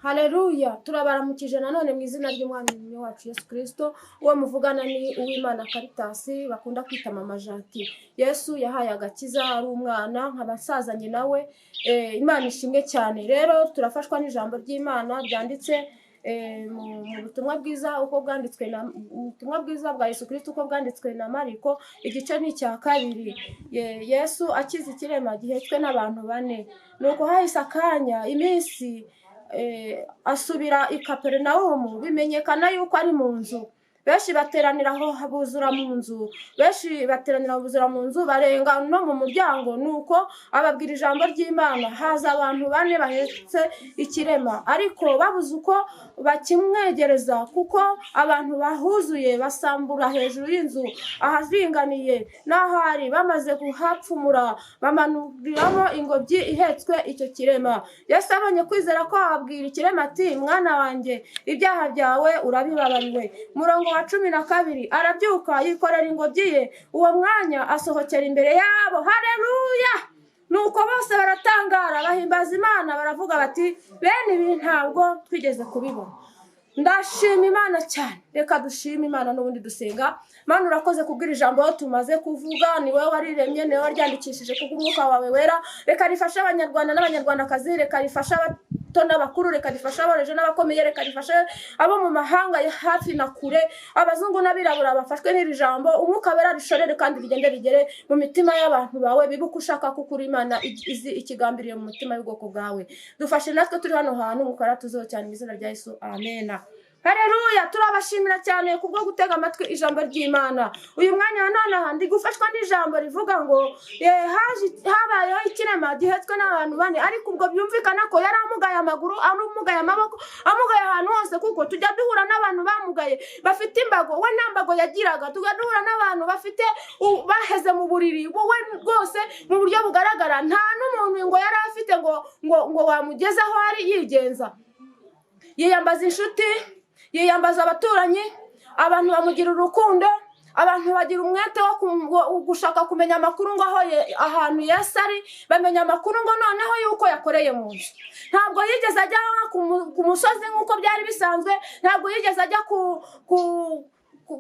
Haleluya, turabaramukije nanone mu izina ry'umwami wacu Yesu Kristo. Uwo muvugana ni Uwimana Caritas bakunda kwita Mama Janti. Yesu yahaye agakiza ari umwana nk'abasazanye nawe, Imana ishimwe cyane. Rero turafashwa n'ijambo ry'Imana byanditse mu butumwa bwiza uko bwanditswe na ubutumwa bwiza bwa Yesu Kristo uko bwanditswe na Mariko, igice ni cya 2. Yesu akiza ikirema gihetswe n'abantu 4. Nuko hahise akanya iminsi asubira i Kaperinawumu, bimenyekana yuko ari mu nzu. Benshi bateranira aho buzura mu nzu, barenga no mu muryango. Nuko ababwira ijambo ry'Imana. Haza abantu 4 bahetse ikirema, ariko babuze uko bakimwegereza kuko abantu bahuzuye, basambura hejuru y'inzu ahazinganiye n'ahari. Bamaze kuhapfumura bamanuriramo ingobyi ihetswe icyo kirema. Yesu abonye kwizera ko ababwira ikirema ati, mwana wanjye, ibyaha byawe urabibabariwe. Murongo wa 12, arabyuka yikorera ingobyi ye. Uwo mwanya asohokera imbere yabo. Haleluya! Nuko bose baratangara bahimbaza Imana, baravuga bati, bene ibi ntabwo twigeze kubibona. Ndashima Imana cyane. Reka dushime Imana n'ubundi dusenga. Mana urakoze kubwira ijambo tumaze kuvuga, ni wowe wariremye, ni wowe waryandikishije kubw'umwuka wawe wera. Reka rifashe abanyarwanda n'abanyarwandakazi, reka rifashe abato n'abakuru, reka rifashe abareje n'abakomeye, reka rifashe abo mu mahanga hafi na kure, abazungu n'abirabura bafashwe n'iri jambo. Umwuka wera rishorere kandi rigende rigere mu mitima y'abantu bawe, bibuka ushaka kukuri Imana izi ikigambiriye mu mutima y'ubwoko bwawe. Dufashe natwe turi hano hantu mukora tuzo cyane mu izina rya Yesu, amen. Haleluya, turabashimira cyane kubwo gutega amatwi ijambo ry'Imana. Uyu mwanya none handi gufashwa n'ijambo rivuga ngo habayeho ikirema gihetswe n'abantu 4, ariko ubwo byumvikana ko yari amugaye amaguru, amugaye amaboko, amugaye ahantu hose, kuko tujya duhura n'abantu bamugaye bafite imbago. We nta mbago yagiraga. Tujya duhura n'abantu bafite baheze mu buriri. Wowe rwose mu buryo bugaragara nta n'umuntu ngo yari afite ngo wamugezaho ari yigenza. Yiyambaza inshuti, yiyambaza abaturanyi, abantu bamugira urukundo, abantu bagira umwete wo gushaka kumenya amakuru ngo ahantu Yesu ari, bamenya amakuru ngo noneho yuko yakoreye mu nzu. Ntabwo yigeze ajya ku musozi nk'uko byari bisanzwe, ntabwo yigeze ajya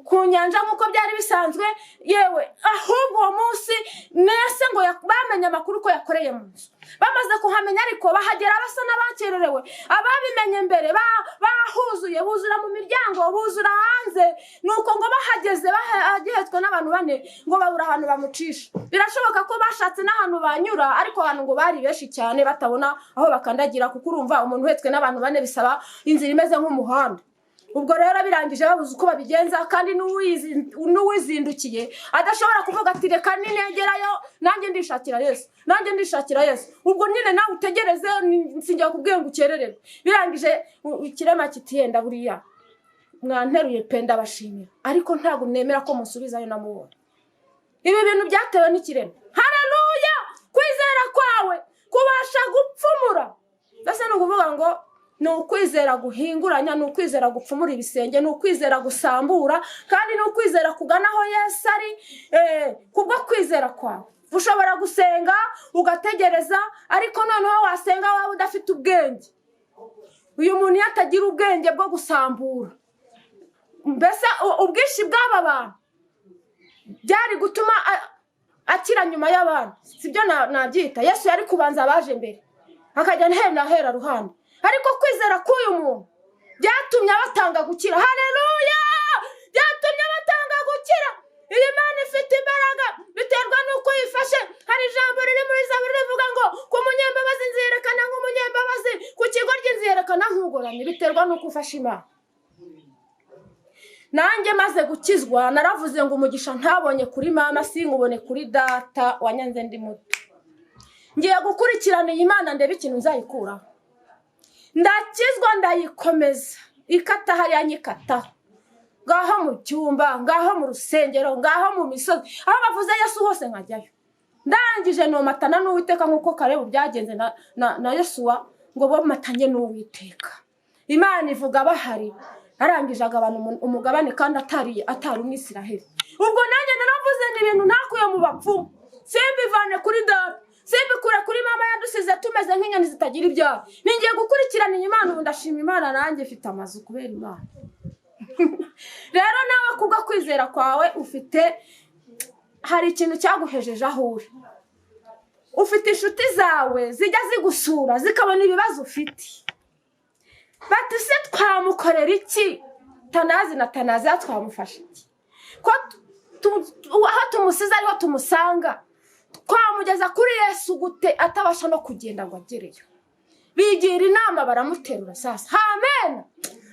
ku nyanja nk'uko byari bisanzwe, yewe ahubwo uwo munsi nese ngo bamenye amakuru ko yakoreye mu nzu. Bamaze kuhamenya ariko bahagera basa n'abakererewe. Ababimenye mbere bahuzuye, buzura mu miryango, buzura hanze. Nuko ngo bahageze bahagetswe n'abantu 4 ngo babura ahantu bamucisha. Birashoboka ko bashatse n'ahantu banyura, ariko abantu ngo bari benshi cyane batabona aho bakandagira, kuko urumva umuntu uhetswe n'abantu 4 bisaba inzira imeze nk'umuhanda. Ubwo rero birangije babuze uko babigenza, kandi n'uwizindukiye adashobora kuvuga ati reka ninegerayo nanjye ndishakira Yesu. Ubwo nyine nawe utegereze, sinjya kubwiye ngo ukerererwe. Birangije ikirema kiti yenda buriya mwanteruye pe ndabashimira, ariko ntabwo nemera ko musubizayo namubona. Ibi bintu byatewe n'ikirema. Haleluya! Kwizera kwawe kubasha gupfumura. Ndase no kuvuga ngo ni ukwizera guhinguranya, ni ukwizera gupfumura ibisenge, ni ukwizera gusambura, kandi ni ukwizera kugana aho Yesu ari. Kubwo kwizera kwawe ushobora gusenga ugategereza, ariko noneho wasenga wawe udafite ubwenge. Uyu muntu yatagira ubwenge bwo gusambura, mbese ubwishi bw'aba bantu byari gutuma akira nyuma y'abantu. Sibyo nabyita. Yesu yari kubanza abaje mbere, akajya hera ruhande. Ariko kwizera k'uyu muntu byatumye abatanga gukira. Haleluya! Byatumye abatanga gukira. Iyi Mana ifite imbaraga, biterwa n'uko yifashe. Hari ijambo riri muri Zaburi rivuga ngo ku munyembabazi nziyerekana nk'umunyembabazi, ku kigoryi nziyerekana nk'ugoramye. Biterwa n'uko ufashe Imana. Nanjye maze gukizwa naravuze ngo umugisha ntabonye kuri mama sinkubone kuri data wanyanze ndi muto. Ngiye gukurikirana iyi Mana ndebe ikintu nzayikuraho. Ndakizwa ndayikomeza, ikata hariya nyikata, ngaho mu cyumba, ngaho mu rusengero, ngaho mu misozi, aho bavuze Yesu hose nkajyayo. Ndangije nomatana n'Uwiteka nk'uko Kalebu byagenze na Yosuwa, ngo bomatanye n'Uwiteka. Imana ivuga bahari, arangije agabana umugabane kandi atari umwisiraheli. Ubwo nanjye naravuze ngo ibintu nakuye mu bapfumu simbivane kuri data, simbikure kuri mama yadusize tumeze nk'inyoni zitagira ibyabo. Ningiye gukurikirana Imana, ubu ndashima Imana nanjye mfite amazu kubera Imana. Rero nawe kubwo kwizera kwawe ufite, hari ikintu cyaguhejeje aho uri. Ufite inshuti zawe zijya zigusura zikabona ibibazo ufite, bati se twamukorera iki? Tanazi na Tanazi twamufasha iki? Ko aho tumusize ariho tumusanga, twamugeza kuri Yesu gute atabasha no kugenda ngo agereyo? Bigira inama baramuterura sasa. Amen.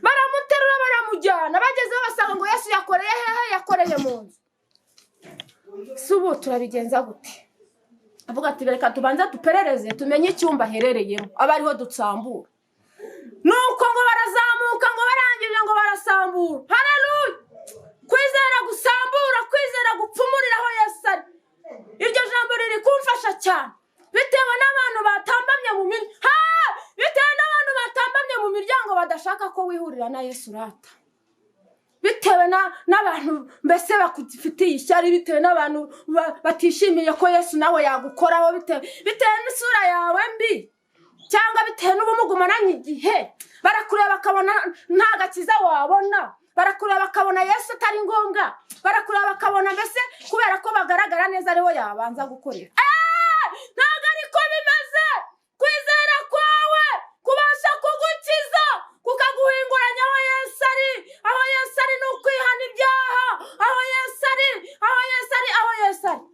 Baramuterura baramujyana, bagezeho basanga ngo Yesu yakoreye hehe? Yakoreye mu nzu. Subu turabigenza gute? Avuga ati reka tubanza duperereze tumenye icyumba aherereyemo, aba ariho dutsambura. Nuko ngo barazamuka, ngo barangije ngo barasambura. Haleluya! Kwizera gusambura, kwizera gupfumurira aho Yesu ari. Iryo jambo riri kumfasha cyane, bitewe n'abantu batambamye mu bitewe n'abantu batambamye mu miryango badashaka ko wihurira na Yesu rata. Bitewe n'abantu mbese bakufitiye ishyari, bitewe n'abantu batishimiye ko Yesu nawe yagukoraho, bitewe n'isura yawe mbi, cyangwa bitewe n'ubumugumananye igihe. Barakureba bakabona nta gakiza wabona, barakureba bakabona Yesu atari ngombwa, barakureba bakabona mbese kubera ko bagaragara neza ariho yabanza gukorera. Ntabwo ariko bimeze. Kwizera kwawe kubasha kugukiza, kukaguhinguranya aho Yesu ari. Aho Yesu ari ni ukwihana ibyaha. Aho Yesu ari, aho Yesu ari, aho Yesu ari.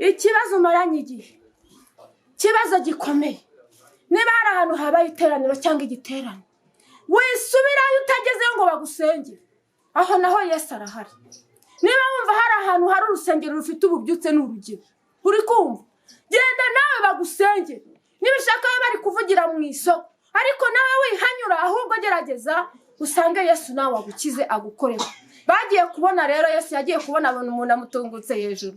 Ikibazo umaranye igihe, ikibazo gikomeye. Niba hari ahantu habaye iteraniro cyangwa igiterane, wisubirayo utagezeyo ngo bagusengere, aho naho Yesu arahari. Niba wumva hari ahantu hari urusengero rufite ububyutse n'urugero, uri kumva, genda nawe bagusengere. Niba ushaka bari kuvugira mu isoko, ariko nawe wihanyura, ahubwo gerageza usange Yesu nawe agukize agukorera. Bagiye kubona rero, Yesu yagiye kubona abona umuntu amutungutse hejuru,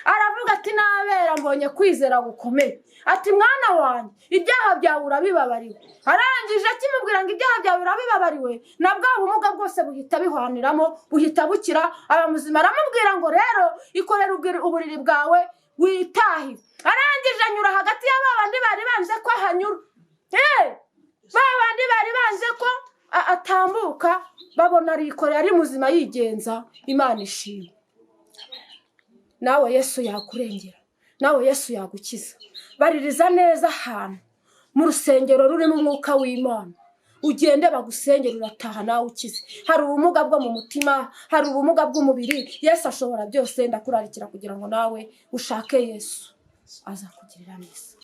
aravuga ati nabera mbonye kwizera gukomeye. Ati mwana wanjye, ibyaha byawe urabibabariwe. Arangije akimubwira ngo ibyaha byawe urabibabariwe, na bwa bumuga bwose buhita bihwaniramo, buhita bukira, aba muzima. Aramubwira ngo rero ikorera uburiri bwawe witahe. Arangije anyura hagati y'aba bandi bari banze ko ahanyura. Ba bandi bari banze ko atambuka, babona arikorera ari muzima yigenza. Imana ishimwe. Nawe Yesu yakurengera, nawe Yesu yagukiza. Baririza neza ahantu mu rusengero rurimo umwuka w'Imana, ugende bagusengera urataha nawe ukize. Hari ubumuga bwo mu mutima, hari ubumuga bw'umubiri. Yesu ashobora byose. Ndakurarikira kugira ngo nawe ushake Yesu, aza kugirira neza.